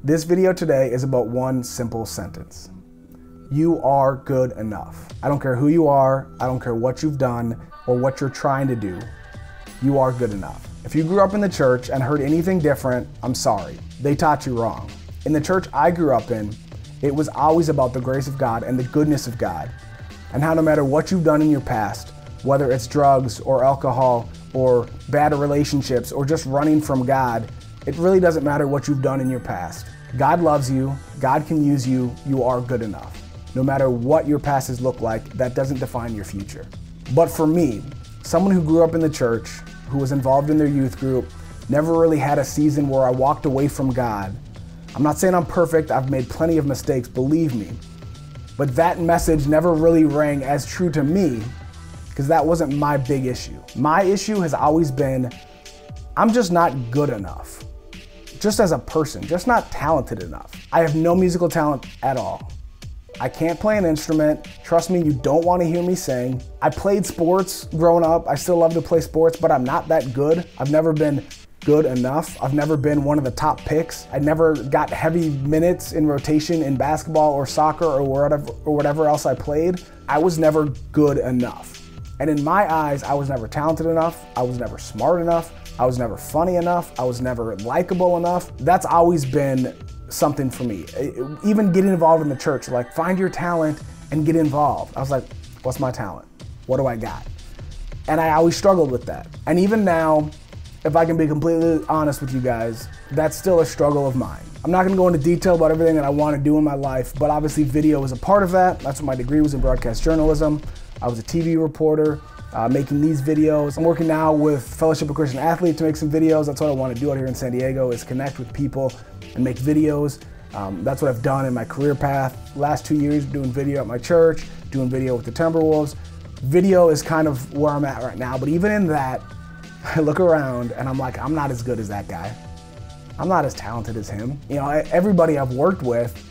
This video today is about one simple sentence. You are good enough. I don't care who you are, I don't care what you've done or what you're trying to do. You are good enough. If you grew up in the church and heard anything different, I'm sorry. They taught you wrong. In the church I grew up in, it was always about the grace of God and the goodness of God, and how no matter what you've done in your past, whether it's drugs or alcohol or bad relationships or just running from God, it really doesn't matter what you've done in your past. God loves you, God can use you, you are good enough. No matter what your past has looked like, that doesn't define your future. But for me, someone who grew up in the church, who was involved in their youth group, never really had a season where I walked away from God. I'm not saying I'm perfect, I've made plenty of mistakes, believe me. But that message never really rang as true to me because that wasn't my big issue. My issue has always been, I'm just not good enough. Just as a person, just not talented enough. I have no musical talent at all. I can't play an instrument. Trust me, you don't want to hear me sing. I played sports growing up. I still love to play sports, but I'm not that good. I've never been good enough. I've never been one of the top picks. I never got heavy minutes in rotation in basketball or soccer or whatever else I played. I was never good enough. And in my eyes, I was never talented enough. I was never smart enough. I was never funny enough. I was never likable enough. That's always been something for me. Even getting involved in the church, like find your talent and get involved. I was like, what's my talent? What do I got? And I always struggled with that. And even now, if I can be completely honest with you guys, that's still a struggle of mine. I'm not gonna go into detail about everything that I wanna do in my life, but obviously video is a part of that. That's what my degree was, in broadcast journalism. I was a TV reporter, making these videos. I'm working now with Fellowship of Christian Athletes to make some videos. That's what I want to do out here in San Diego, is connect with people and make videos. That's what I've done in my career path. Last 2 years doing video at my church, doing video with the Timberwolves. Video is kind of where I'm at right now, but even in that, I look around and I'm like, I'm not as good as that guy. I'm not as talented as him. You know, everybody I've worked with,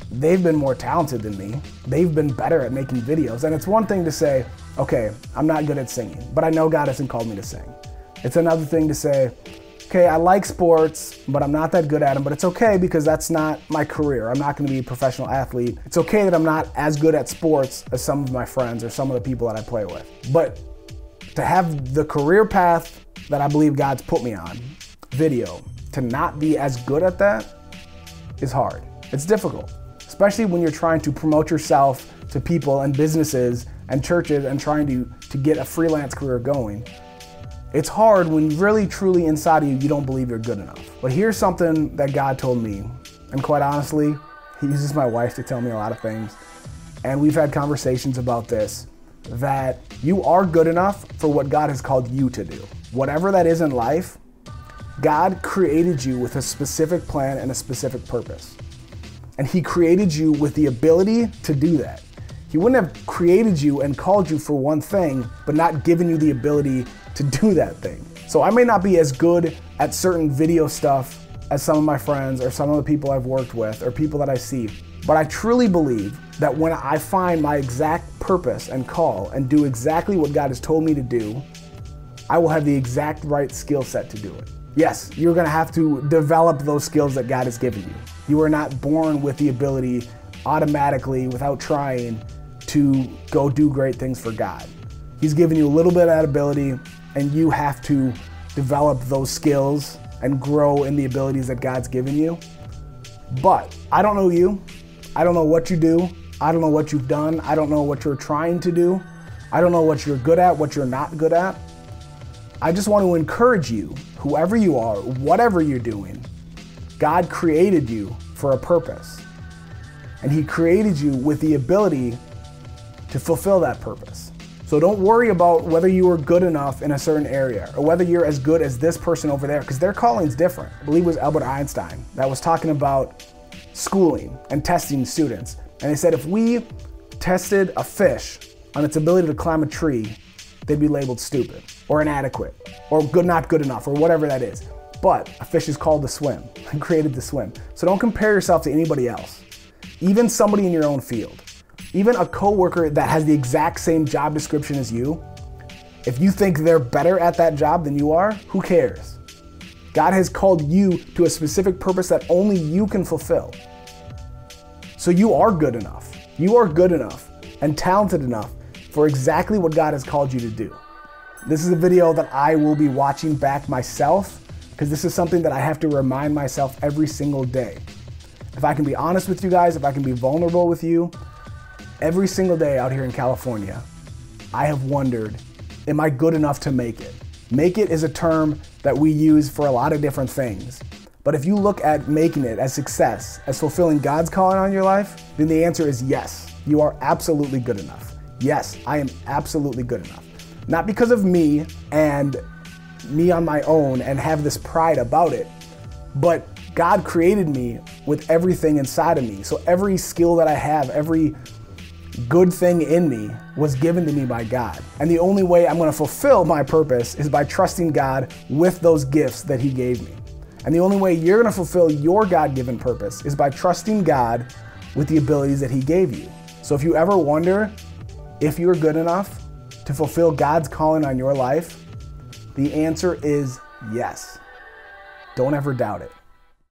they've been more talented than me. They've been better at making videos. And it's one thing to say, okay, I'm not good at singing, but I know God hasn't called me to sing. It's another thing to say, okay, I like sports, but I'm not that good at them, but it's okay because that's not my career. I'm not gonna be a professional athlete. It's okay that I'm not as good at sports as some of my friends or some of the people that I play with. But to have the career path that I believe God's put me on, video, to not be as good at that is hard. It's difficult, especially when you're trying to promote yourself to people and businesses and churches and trying to get a freelance career going. It's hard when really, truly inside of you, you don't believe you're good enough. But here's something that God told me, and quite honestly, He uses my wife to tell me a lot of things, and we've had conversations about this, that you are good enough for what God has called you to do. Whatever that is in life, God created you with a specific plan and a specific purpose. And He created you with the ability to do that. He wouldn't have created you and called you for one thing, but not given you the ability to do that thing. So I may not be as good at certain video stuff as some of my friends or some of the people I've worked with or people that I see, but I truly believe that when I find my exact purpose and call and do exactly what God has told me to do, I will have the exact right skill set to do it. Yes, you're gonna have to develop those skills that God has given you. You are not born with the ability automatically, without trying, to go do great things for God. He's given you a little bit of that ability, and you have to develop those skills and grow in the abilities that God's given you. But I don't know you. I don't know what you do. I don't know what you've done. I don't know what you're trying to do. I don't know what you're good at, what you're not good at. I just want to encourage you, whoever you are, whatever you're doing, God created you for a purpose. And He created you with the ability to fulfill that purpose. So don't worry about whether you are good enough in a certain area or whether you're as good as this person over there, because their calling's different. I believe it was Albert Einstein that was talking about schooling and testing students. And they said if we tested a fish on its ability to climb a tree, they'd be labeled stupid or inadequate or not good enough or whatever that is. But a fish is called to swim and created to swim. So don't compare yourself to anybody else, even somebody in your own field. Even a coworker that has the exact same job description as you, if you think they're better at that job than you are, who cares? God has called you to a specific purpose that only you can fulfill. So you are good enough. You are good enough and talented enough for exactly what God has called you to do. This is a video that I will be watching back myself because this is something that I have to remind myself every single day. If I can be honest with you guys, if I can be vulnerable with you, every single day out here in California, I have wondered, am I good enough to make it? Make it is a term that we use for a lot of different things. But if you look at making it as success, as fulfilling God's calling on your life, then the answer is yes, you are absolutely good enough. Yes, I am absolutely good enough. Not because of me and me on my own and have this pride about it, but God created me with everything inside of me. So every skill that I have, every good thing in me was given to me by God. And the only way I'm going to fulfill my purpose is by trusting God with those gifts that He gave me. And the only way you're going to fulfill your God-given purpose is by trusting God with the abilities that He gave you. So if you ever wonder if you're good enough to fulfill God's calling on your life, the answer is yes. Don't ever doubt it.